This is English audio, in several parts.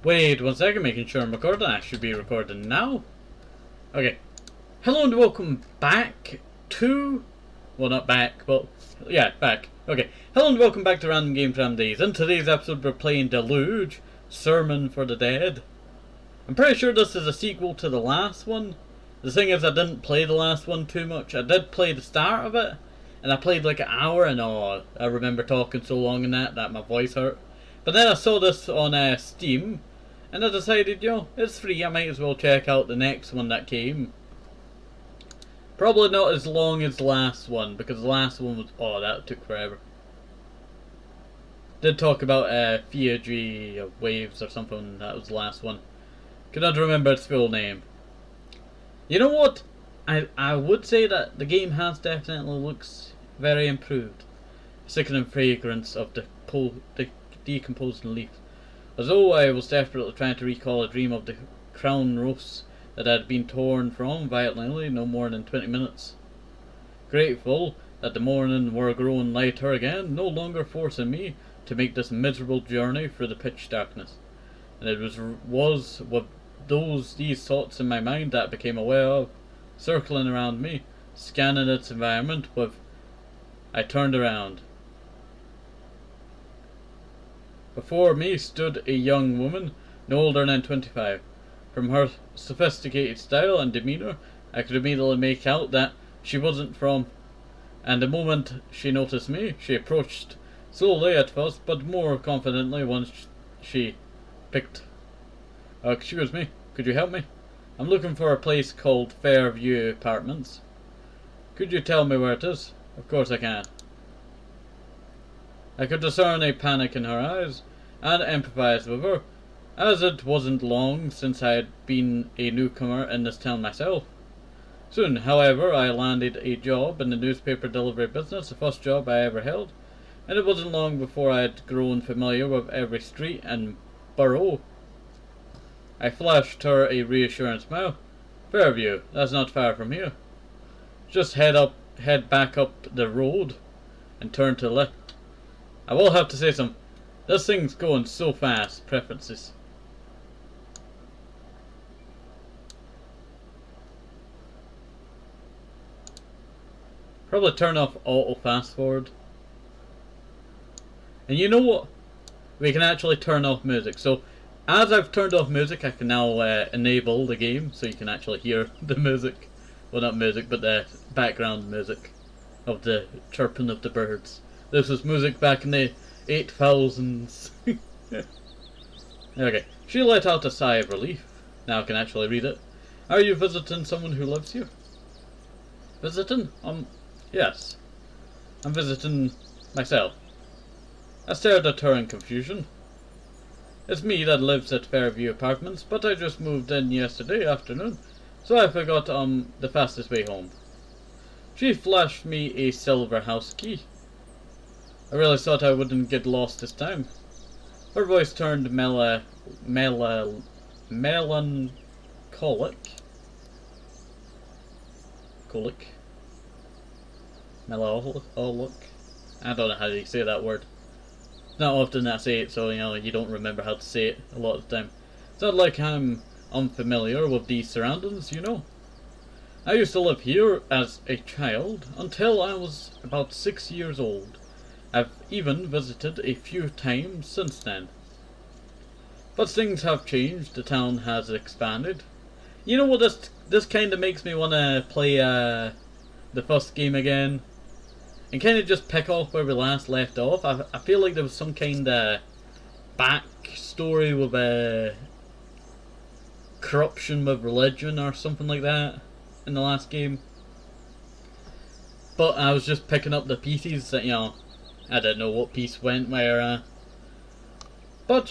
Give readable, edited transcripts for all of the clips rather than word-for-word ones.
Wait 1 second, making sure I'm recording. I should be recording now. Okay. Hello and welcome back to... Well, not back, but... Yeah, back. Okay. Hello and welcome back to Random Game Tram Days. In today's episode we're playing Deluge, Sermon for the Dead. I'm pretty sure this is a sequel to the last one. The thing is, I didn't play the last one too much. I did play the start of it, and I played like an hour, and I remember talking so long in that my voice hurt. But then I saw this on Steam, and I decided, it's free, I might as well check out the next one that came. Probably not as long as the last one, because the last one was, that took forever. Did talk about Fiji Waves or something, that was the last one. Could not remember its full name. You know what? I would say that the game has definitely looks very improved. Sickening fragrance of the decomposing leaves. Although I was desperately trying to recall a dream of the crown rose that had been torn from violently no more than 20 minutes. Grateful that the morning were growing lighter again, no longer forcing me to make this miserable journey through the pitch darkness. And it was with these thoughts in my mind that I became aware of, circling around me, scanning its environment I turned around. Before me stood a young woman, no older than 25. From her sophisticated style and demeanour, I could immediately make out that she wasn't from... And the moment she noticed me, she approached slowly at first, but more confidently once she picked... excuse me, could you help me? I'm looking for a place called Fairview Apartments. Could you tell me where it is? Of course I can. I could discern a panic in her eyes, and empathized with her, as it wasn't long since I had been a newcomer in this town myself. Soon, however, I landed a job in the newspaper delivery business, the first job I ever held, and it wasn't long before I had grown familiar with every street and borough. I flashed her a reassuring smile. Fairview, that's not far from here. Just head back up the road, and turn to the left. I will have to say something. This thing's going so fast. Preferences. Probably turn off auto fast forward. And you know what? We can actually turn off music. So, as I've turned off music, I can now enable the game so you can actually hear the music. Well, not music, but the background music of the chirping of the birds. This was music back in the 8000s. Okay. She let out a sigh of relief. Now I can actually read it. Are you visiting someone who lives here? Visiting? Yes. I'm visiting myself. I stared at her in confusion. It's me that lives at Fairview Apartments, but I just moved in yesterday afternoon, so I forgot the fastest way home. She flashed me a silver house key. I really thought I wouldn't get lost this time. Her voice turned melancholic. Melancholic? I don't know how you say that word. It's not often I say it, so you don't remember how to say it a lot of the time. It's not like I'm unfamiliar with these surroundings, I used to live here as a child until I was about 6 years old. I've even visited a few times since then. But things have changed, the town has expanded. You know what, this kind of makes me want to play the first game again. And kind of just pick off where we last left off. I feel like there was some kind of backstory with corruption with religion or something like that in the last game. But I was just picking up the pieces that, I didn't know what piece went where. But,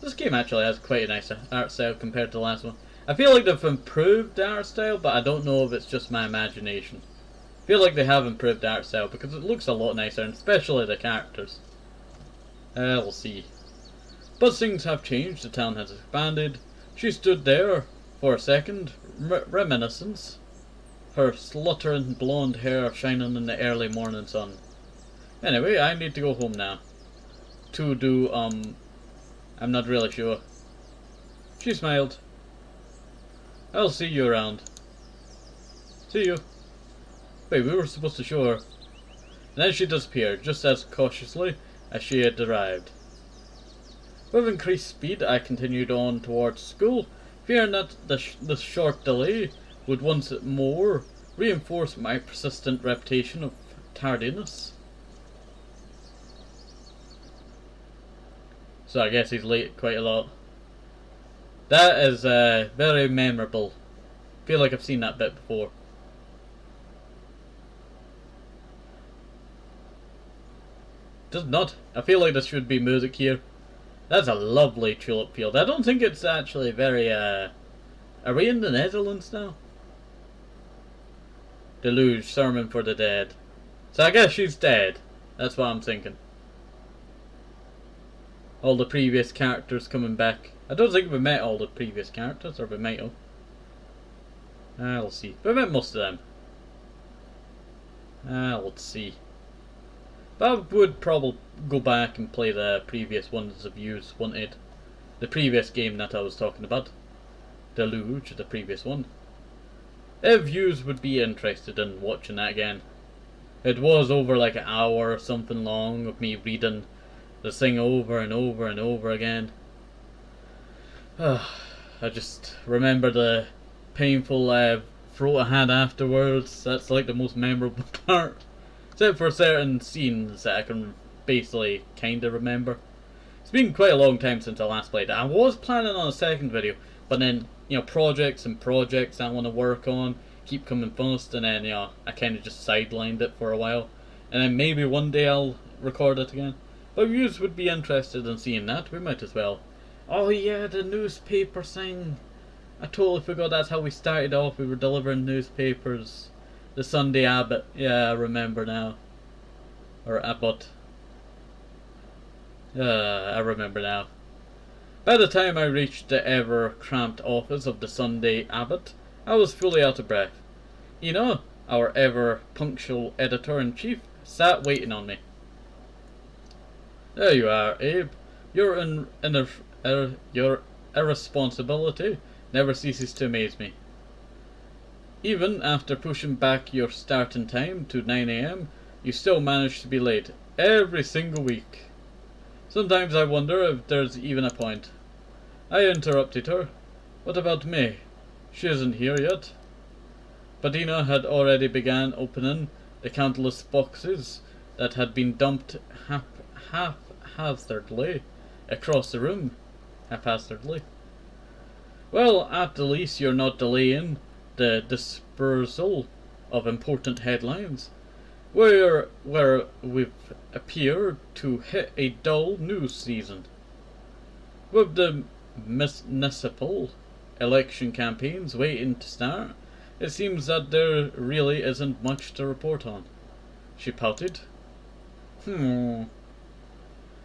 this game actually has quite a nice art style compared to the last one. I feel like they've improved the art style, but I don't know if it's just my imagination. I feel like they have improved the art style because it looks a lot nicer, and especially the characters. We'll see. But things have changed, the town has expanded. She stood there for a second, reminiscence. Her sluttering blonde hair shining in the early morning sun. Anyway, I need to go home now. To do, I'm not really sure. She smiled. I'll see you around. See you. Wait, we were supposed to show her. And then she disappeared, just as cautiously as she had arrived. With increased speed, I continued on towards school, fearing that this short delay would once more reinforce my persistent reputation of tardiness. So I guess he's late quite a lot. That is very memorable. I feel like I've seen that bit before. Does not. I feel like there should be music here. That's a lovely tulip field. I don't think it's actually very, Are we in the Netherlands now? Deluge, sermon for the dead. So I guess she's dead. That's what I'm thinking. All the previous characters coming back. I don't think we met all the previous characters, or we might have. We'll see. We met most of them. Let's see. But I would probably go back and play the previous ones if you wanted. The previous game that I was talking about. Deluge, the previous one. If you would be interested in watching that again. It was over like an hour or something long of me reading the thing over and over and over again. I just remember the painful throat I had afterwards. That's like the most memorable part. Except for certain scenes that I can basically kinda remember. It's been quite a long time since I last played it. I was planning on a second video, but then, you know, projects I want to work on keep coming first, and then, you know, I kinda just sidelined it for a while. And then maybe one day I'll record it again. But if you would be interested in seeing that, we might as well. Oh yeah, the newspaper thing. I totally forgot that's how we started off. We were delivering newspapers. The Sunday Abbot. Yeah, I remember now. Or Abbot. I remember now. By the time I reached the ever-cramped office of the Sunday Abbot, I was fully out of breath. You know, our ever-punctual editor-in-chief sat waiting on me. There you are, Abe. Your irresponsibility never ceases to amaze me. Even after pushing back your starting time to 9 AM, you still manage to be late every single week. Sometimes I wonder if there's even a point. I interrupted her. What about May? She isn't here yet. Padina had already begun opening the countless boxes that had been dumped haphazardly across the room. Haphazardly. Well, at the least you're not delaying the dispersal of important headlines, where we've appeared to hit a dull news season. With the municipal election campaigns waiting to start, it seems that there really isn't much to report on. She pouted. Isn't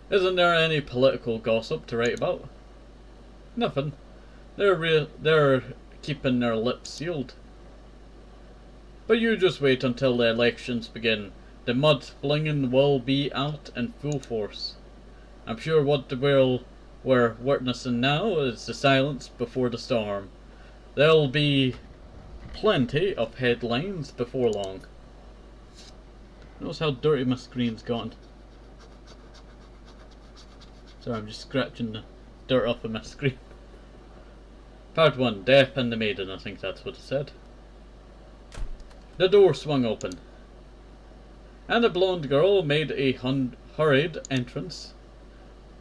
there any political gossip to write about? Nothing. They're keeping their lips sealed. But you just wait until the elections begin. The mudslinging will be out in full force. I'm sure what we're witnessing now is the silence before the storm. There'll be plenty of headlines before long. Notice how dirty my screen's gotten. Sorry, I'm just scratching the dirt off of my screen. Part 1, Death and the Maiden, I think that's what it said. The door swung open, and a blonde girl made a hurried entrance.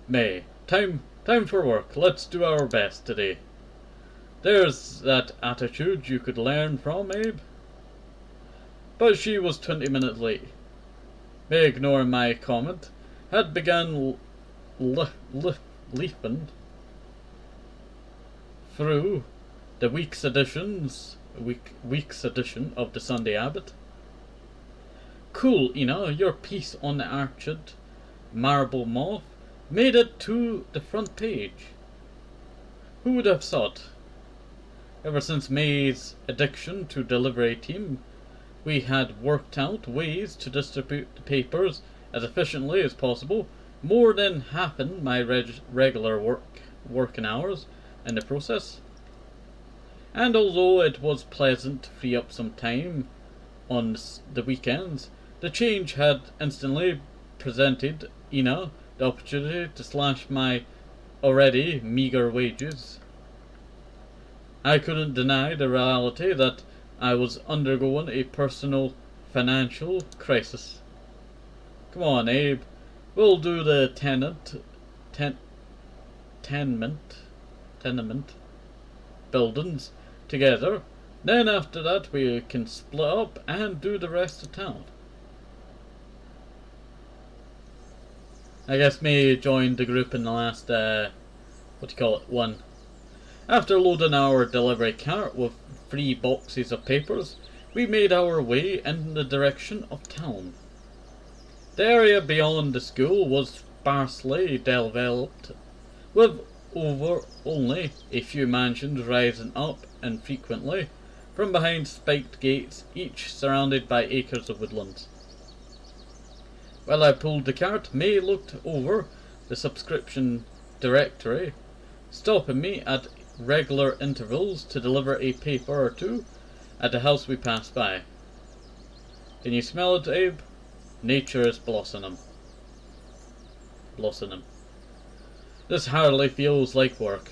May, time for work. Let's do our best today. There's that attitude you could learn from, Abe. But she was 20 minutes late. May, ignoring my comment, had begun leafing through the week's edition of the Sunday Abbot. Cool, you know, your piece on the arched marble moth made it to the front page. Who would have thought? Ever since May's addiction to delivery team, we had worked out ways to distribute the papers as efficiently as possible more than halving my regular working hours in the process. And although it was pleasant to free up some time on the weekends, the change had instantly presented Ina the opportunity to slash my already meagre wages. I couldn't deny the reality that I was undergoing a personal financial crisis. Come on, Abe. We'll do the tenement buildings together. Then after that we can split up and do the rest of town. I guess me joined the group in the last, one. After loading our delivery cart with 3 boxes of papers, we made our way in the direction of town. The area beyond the school was sparsely developed, with only a few mansions rising up infrequently from behind spiked gates, each surrounded by acres of woodlands. While I pulled the cart, May looked over the subscription directory, stopping me at regular intervals to deliver a paper or two at the house we passed by. Can you smell it, Abe? Nature is blossoming. This hardly feels like work,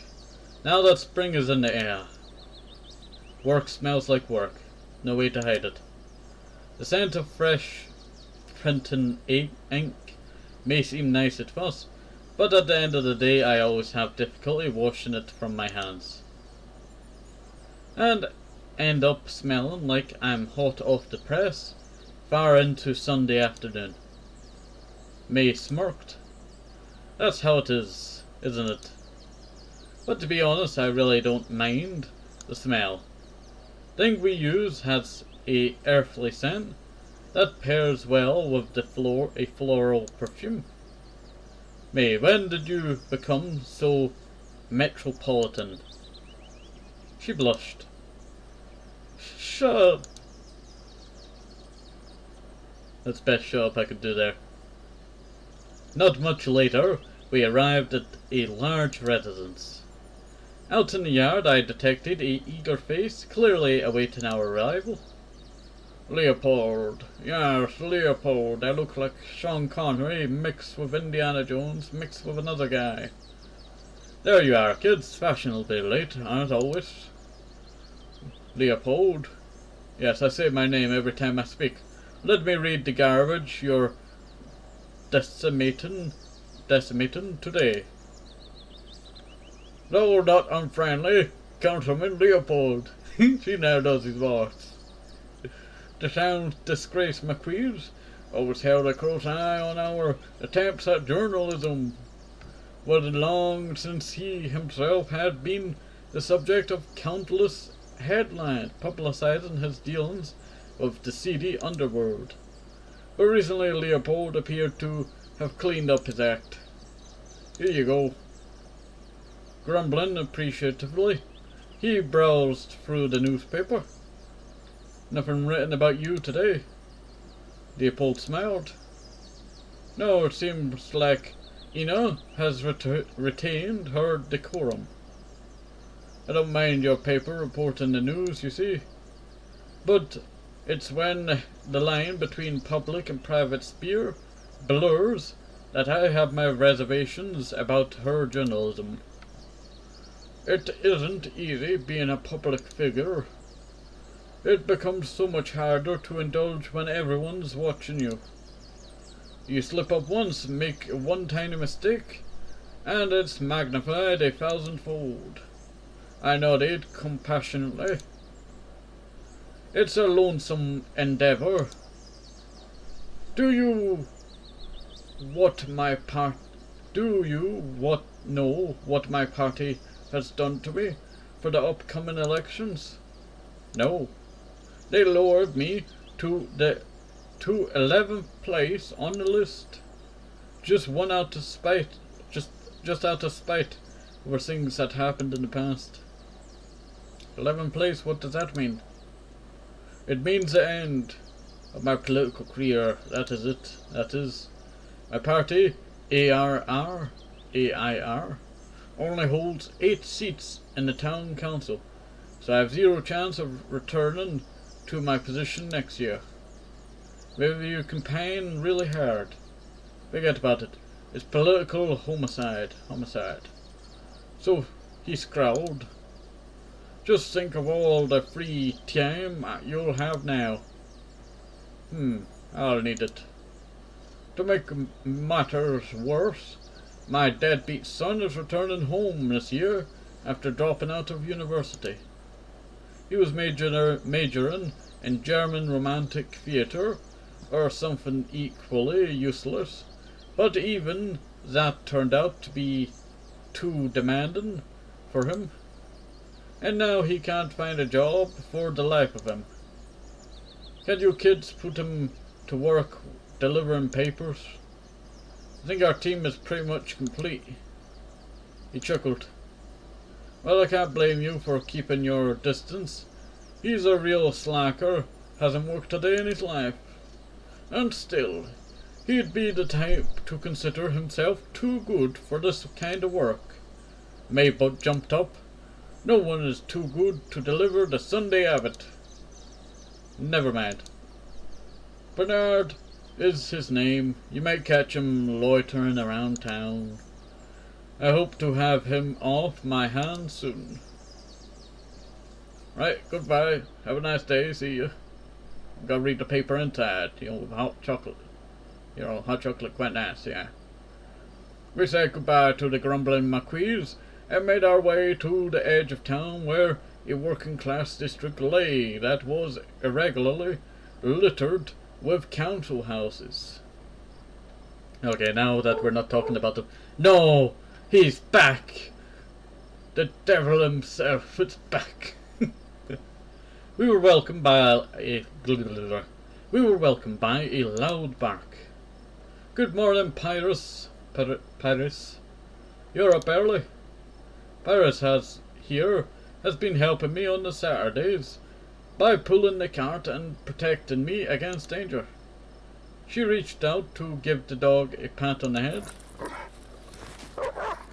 now that spring is in the air. Work smells like work, no way to hide it. The scent of fresh printing ink may seem nice at first, but at the end of the day I always have difficulty washing it from my hands, and end up smelling like I'm hot off the press far into Sunday afternoon. May smirked. That's how it is, isn't it? But to be honest, I really don't mind the smell. The thing we use has a earthly scent that pairs well with a floral perfume. May, when did you become so metropolitan? She blushed. Shut up. That's the best shut up I could do there. Not much later, we arrived at a large residence. Out in the yard I detected a eager face, clearly awaiting our arrival. Leopold. Yes, Leopold. I look like Sean Connery mixed with Indiana Jones mixed with another guy. There you are, kids. Fashionably late, as always. Leopold. Yes, I say my name every time I speak. Let me read the garbage you're decimating today. No, not unfriendly. Councilman Leopold. She now does his voice. The sound disgrace McQuees always held a close eye on our attempts at journalism. Was it long since he himself had been the subject of countless headlines publicizing his dealings with the seedy underworld. But recently Leopold appeared to have cleaned up his act. Here you go. Grumbling appreciatively, he browsed through the newspaper. Nothing written about you today. Leopold smiled. No, it seems like Ina has retained her decorum. I don't mind your paper reporting the news, you see. But it's when the line between public and private sphere blurs that I have my reservations about her journalism. It isn't easy being a public figure. It becomes so much harder to indulge when everyone's watching you. You slip up once, make one tiny mistake, and it's magnified 1,000-fold. I nodded compassionately. It's a lonesome endeavor. Do you know what my party has done to me for the upcoming elections? No. They lowered me to 11th place on the list. Just out of spite over things that happened in the past. 11th place, what does that mean? It means the end of my political career. That is it. That is. My party ARR, AIR, only holds 8 seats in the town council, so I have zero chance of returning to my position next year. Maybe you campaign really hard. Forget about it. It's political homicide. So, he scowled. Just think of all the free time you'll have now. I'll need it. To make matters worse, my deadbeat son is returning home this year after dropping out of university. He was majoring in German Romantic Theatre, or something equally useless, but even that turned out to be too demanding for him, and now he can't find a job for the life of him. Can you kids put him to work delivering papers? I think our team is pretty much complete. He chuckled. Well, I can't blame you for keeping your distance. He's a real slacker, hasn't worked a day in his life. And still, he'd be the type to consider himself too good for this kind of work. Maybot jumped up. No one is too good to deliver the Sunday Abbot. Never mind. Bernard is his name. You might catch him loitering around town. I hope to have him off my hands soon. Right, goodbye. Have a nice day. See you. Gotta read the paper inside. Hot chocolate. Hot chocolate quite nice, yeah. We said goodbye to the grumbling Marquis and made our way to the edge of town where a working class district lay that was irregularly littered with council houses. Okay, now that we're not talking about them. No! He's back! The devil himself is back! We were welcomed by a loud bark. Good morning, Pyrrhus. Pyrrhus. You're up early. Pyrrhus has been helping me on the Saturdays by pulling the cart and protecting me against danger. She reached out to give the dog a pat on the head,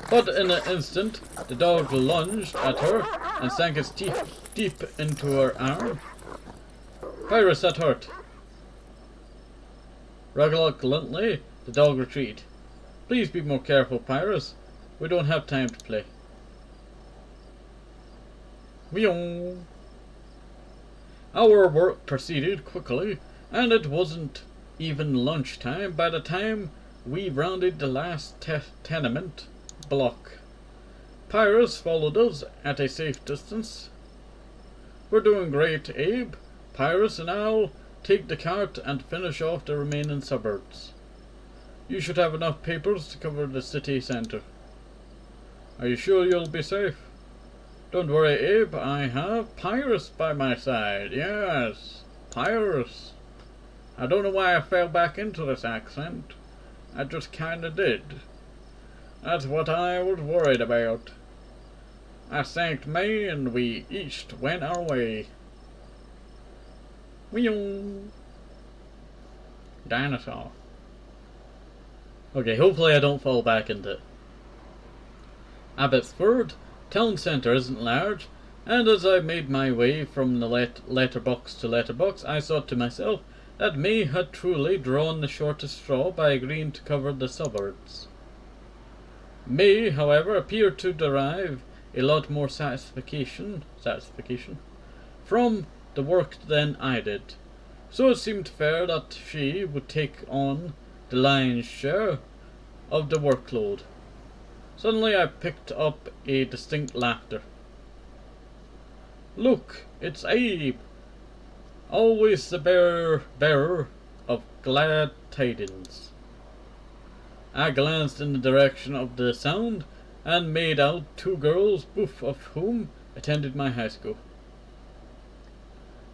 but in an instant the dog lunged at her and sank its teeth deep into her arm. Pyrrhus, that hurt. Reluctantly, the dog retreated. Please be more careful, Pyrrhus. We don't have time to play. Meow. Our work proceeded quickly, and it wasn't even lunchtime by the time we rounded the last tenement block. Pyrrhus followed us at a safe distance. We're doing great, Abe. Pyrrhus and I'll take the cart and finish off the remaining suburbs. You should have enough papers to cover the city centre. Are you sure you'll be safe? Don't worry, Abe. I have Pyrrhus by my side. Yes, Pyrrhus. I don't know why I fell back into this accent. I just kinda did. That's what I was worried about. I thanked May and we each went our way. Meow. Dinosaur. Okay, hopefully I don't fall back into it. Abbotsford town centre isn't large, and as I made my way from the letterbox to letterbox, I thought to myself that May had truly drawn the shortest straw by agreeing to cover the suburbs. May, however, appeared to derive a lot more satisfaction from the work than I did, so it seemed fair that she would take on the lion's share of the workload. Suddenly I picked up a distinct laughter. Look, it's Abe, always the bearer of glad tidings. I glanced in the direction of the sound and made out 2 girls, both of whom attended my high school.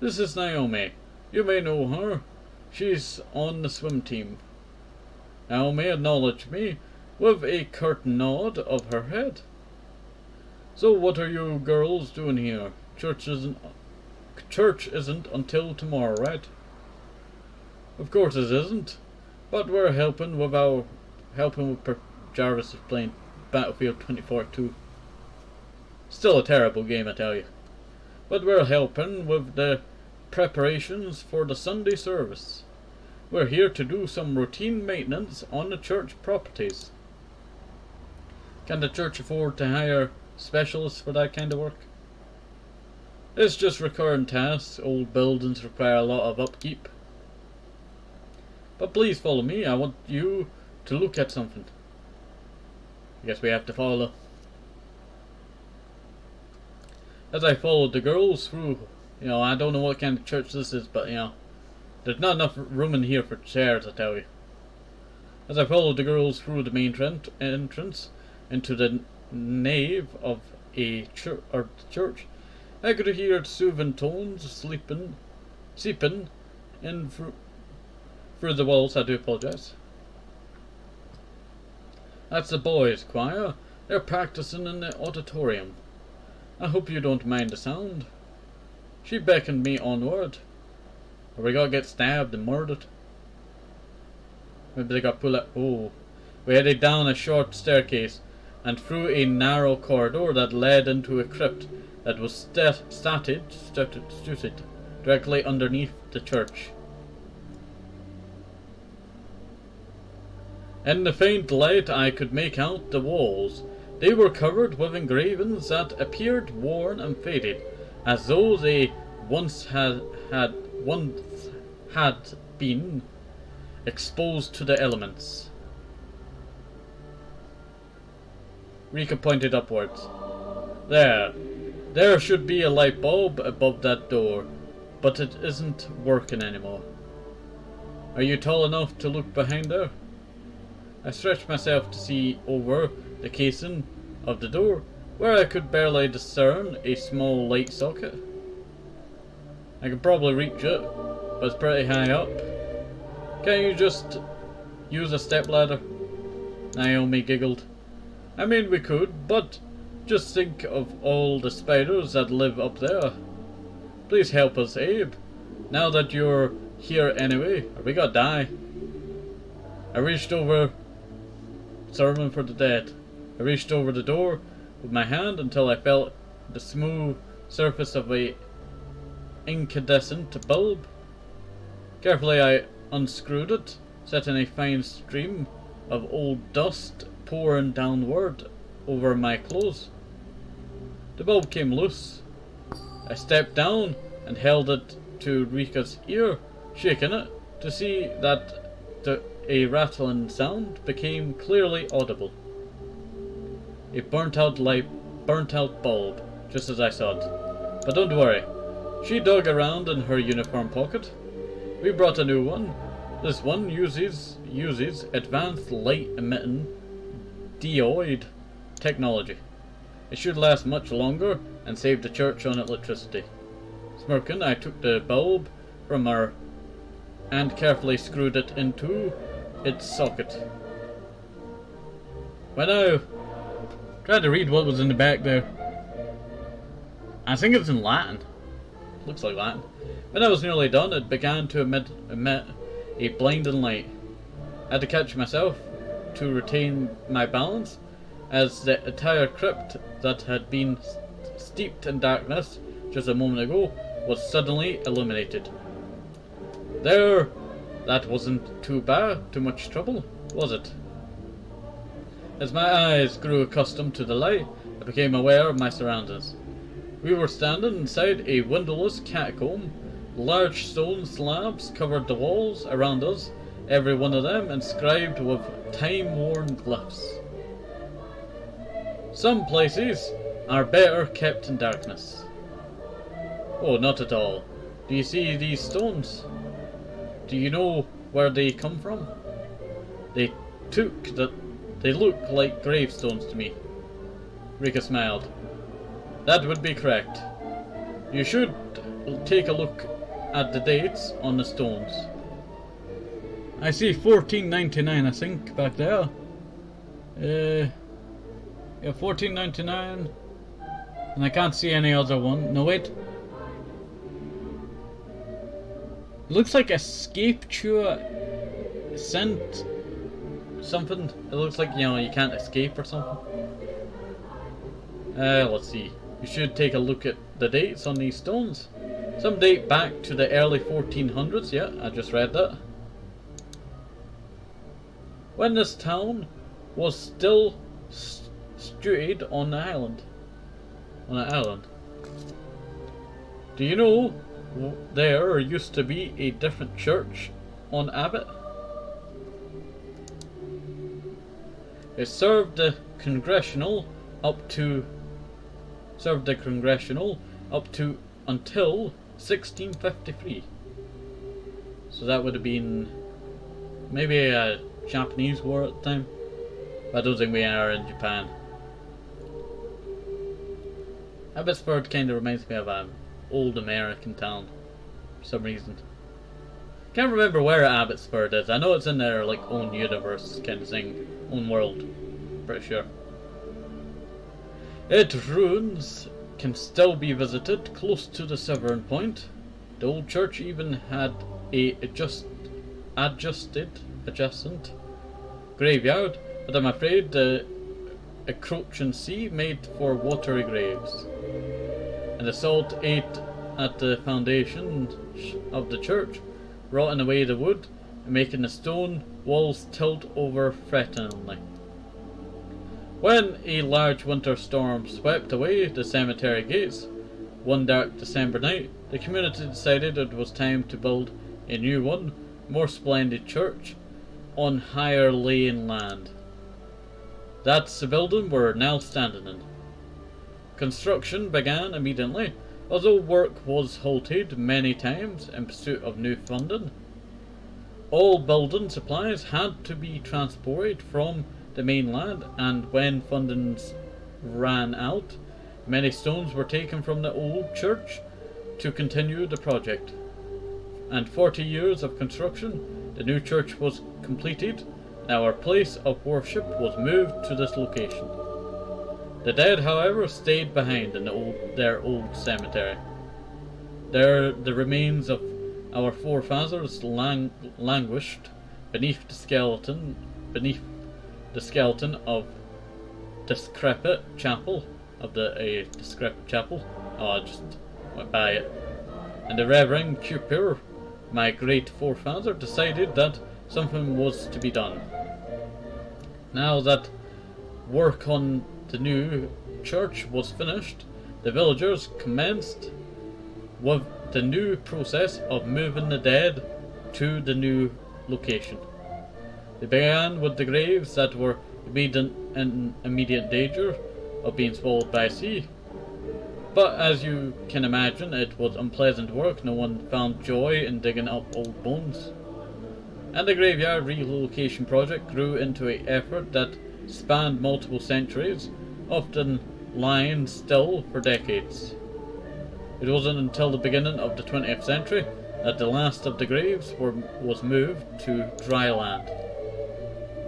This is Naomi. You may know her. She's on the swim team. Naomi acknowledged me with a curt nod of her head. So what are you girls doing here? Church isn't until tomorrow, right? Of course it isn't, but we're helping with our helping with Jarvis is playing Battlefield 2042. Still a terrible game, I tell you. But we're helping with the preparations for the Sunday service. We're here to do some routine maintenance on the church properties. Can the church afford to hire specialists for that kind of work? It's just recurring tasks. Old buildings require a lot of upkeep. But please follow me. I want you to look at something. I guess we have to follow. As I followed the girls through, I don't know what kind of church this is, but there's not enough room in here for chairs, I tell you. As I followed the girls through the main entrance into the nave of a church, I could hear soothing tones seeping in through the walls. I do apologize. That's the boys' choir. They're practicing in the auditorium. I hope you don't mind the sound. She beckoned me onward. Are we gonna get stabbed and murdered? Maybe they got pulled up. Oh. We headed down a short staircase and through a narrow corridor that led into a crypt that was studded directly underneath the church. In the faint light I could make out the walls. They were covered with engravings that appeared worn and faded, as though they once had been exposed to the elements. Rika pointed upwards. There should be a light bulb above that door, but it isn't working anymore. Are you tall enough to look behind there? I stretched myself to see over the casing of the door, where I could barely discern a small light socket. I could probably reach it, but it's pretty high up. Can't you just use a stepladder? Naomi giggled. I mean, we could, but just think of all the spiders that live up there. Please help us, Abe. Now that you're here anyway, or we gotta die. I reached over, sermon for the dead. I reached over the door with my hand until I felt the smooth surface of a incandescent bulb. Carefully I unscrewed it, setting a fine stream of old dust pouring downward over my clothes. The bulb came loose. I stepped down and held it to Rika's ear, shaking it to see that a rattling sound became clearly audible. A burnt out bulb, just as I thought. But don't worry. She dug around in her uniform pocket. We brought a new one. This one uses advanced light-emitting dioide technology. It should last much longer and save the church on electricity. Smirking, I took the bulb from her and carefully screwed it into its socket. When I tried to read what was in the back there, I think it's in Latin. Looks like Latin. When I was nearly done, it began to emit a blinding light. I had to catch myself to retain my balance, as the entire crypt that had been steeped in darkness just a moment ago was suddenly illuminated. There, that wasn't too much trouble, was it? As my eyes grew accustomed to the light, I became aware of my surroundings. We were standing inside a windowless catacomb. Large stone slabs covered the walls around us, every one of them inscribed with time-worn glyphs. Some places are better kept in darkness. Oh, not at all. Do you see these stones? Do you know where they come from? They look like gravestones to me. Rika smiled. That would be correct. You should take a look at the dates on the stones. I see 1499, I think, back there. Yeah, 1499. And I can't see any other one. No, wait. Looks like a sculpture sent something. It looks like, you know, you can't escape or something. Let's see. You should take a look at the dates on these stones. Some date back to the early 1400s. Yeah, I just read that. When this town was still situated on the island. On an island. Do you know there used to be a different church on Abbot? It served the congressional up to until 1653. So that would have been maybe a Japanese war at the time. But I don't think we are in Japan. Abbotsford kind of reminds me of an old American town for some reason. Can't remember where Abbotsford is. I know it's in their like own universe kind of thing, own world. Pretty sure. Its ruins can still be visited close to the Severn Point. The old church even had a adjacent graveyard, but I'm afraid the encroaching sea made for watery graves, and the salt ate at the foundation of the church, rotting away the wood and making the stone walls tilt over threateningly. When a large winter storm swept away the cemetery gates one dark December night, the community decided it was time to build a new one, more splendid church on higher laying land. That's the building we're now standing in. Construction began immediately, although work was halted many times in pursuit of new funding. All building supplies had to be transported from the mainland, and when funding ran out, many stones were taken from the old church to continue the project. And 40 years of construction, the new church was completed, and our place of worship was moved to this location. The dead, however, stayed behind in their old cemetery. There, the remains of our forefathers languished beneath the skeleton of decrepit chapel. Oh, I just went by it. And the Reverend Cooper, my great forefather, decided that something was to be done. Now that work on the new church was finished, the villagers commenced with the new process of moving the dead to the new location. They began with the graves that were in immediate danger of being swallowed by sea. But as you can imagine, it was unpleasant work. No one found joy in digging up old bones. And the graveyard relocation project grew into an effort that spanned multiple centuries, often lying still for decades. It wasn't until the beginning of the 20th century that the last of the graves was moved to dry land.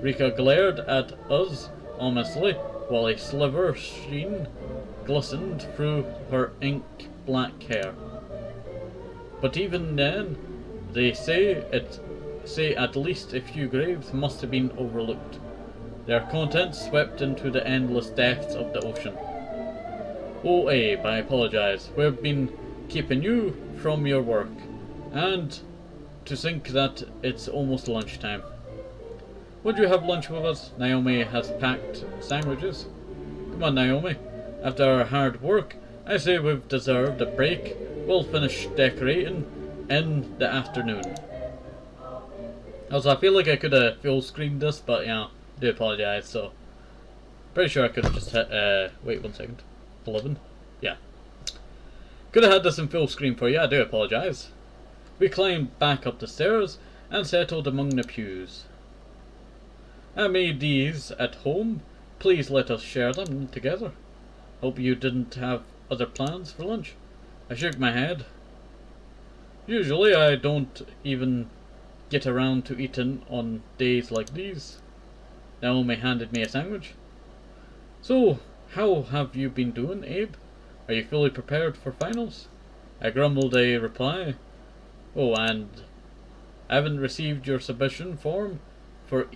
Rika glared at us ominously while a silver sheen glistened through her ink-black hair. But even then, they say at least a few graves must have been overlooked, their contents swept into the endless depths of the ocean. Oh Abe, I apologize. We've been keeping you from your work, and to think that it's almost lunchtime. Would you have lunch with us? Naomi has packed sandwiches. Come on, Naomi. After our hard work, I say we've deserved a break. We'll finish decorating in the afternoon. Also, I feel like I could have full screened this, but I do apologise, so pretty sure I could have just hit, wait 1 second. 11? Yeah. Could have had this in full screen for you, I do apologise. We climbed back up the stairs and settled among the pews. I made these at home. Please let us share them together. Hope you didn't have other plans for lunch. I shook my head. Usually I don't even get around to eating on days like these. Naomi handed me a sandwich. So, how have you been doing, Abe? Are you fully prepared for finals? I grumbled a reply. Oh, and I haven't received your submission form for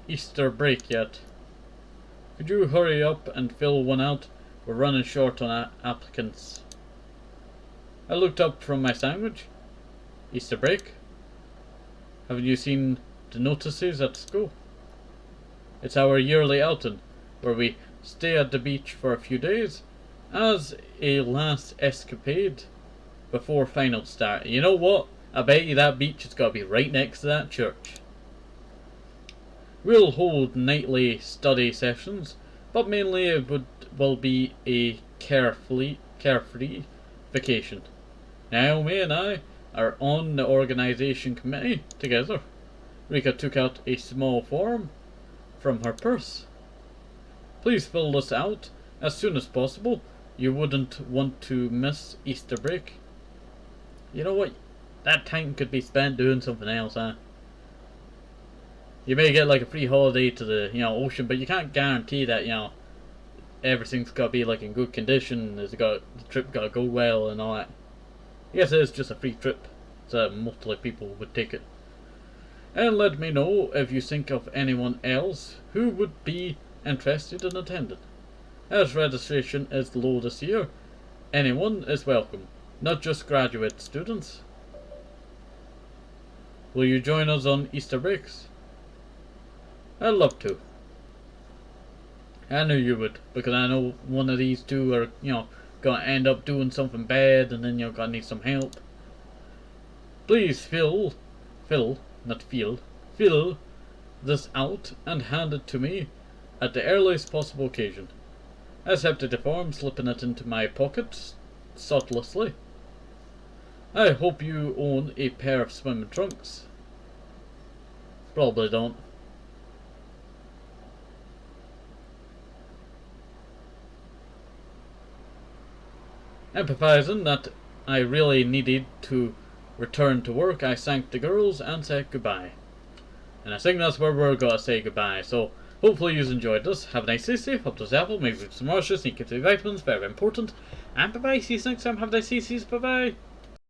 Easter break yet. Could you hurry up and fill one out? We're running short on applicants. I looked up from my sandwich. Easter break? Haven't you seen the notices at school? It's our yearly outing, where we stay at the beach for a few days as a last escapade before finals start. You know what? I bet you that beach has got to be right next to that church. We'll hold nightly study sessions, but mainly it will be a carefree vacation. Naomi and I are on the organisation committee together. Rika took out a small form from her purse. Please fill this out as soon as possible. You wouldn't want to miss Easter break. You know what? That time could be spent doing something else, huh? You may get like a free holiday to the, ocean, but you can't guarantee that, everything's got to be like in good condition. The trip got to go well and all that. I guess it is just a free trip, so multiple people would take it. And let me know if you think of anyone else who would be interested in attending. As registration is low this year, anyone is welcome, not just graduate students. Will you join us on Easter breaks? I'd love to. I knew you would, because I know one of these two are, gonna end up doing something bad, and then you're gonna need some help. Please fill this out and hand it to me at the earliest possible occasion. I accepted the form, slipping it into my pocket thoughtlessly. I hope you own a pair of swimming trunks. Probably don't. Empathizing that I really needed to return to work, I thanked the girls and said goodbye. And I think that's where we're gonna say goodbye. So hopefully you enjoyed this. Have a nice day, safe, up to apple, maybe some rushes, and keep the vitamins, very important. And bye bye, see you next time, have a nice day, bye bye.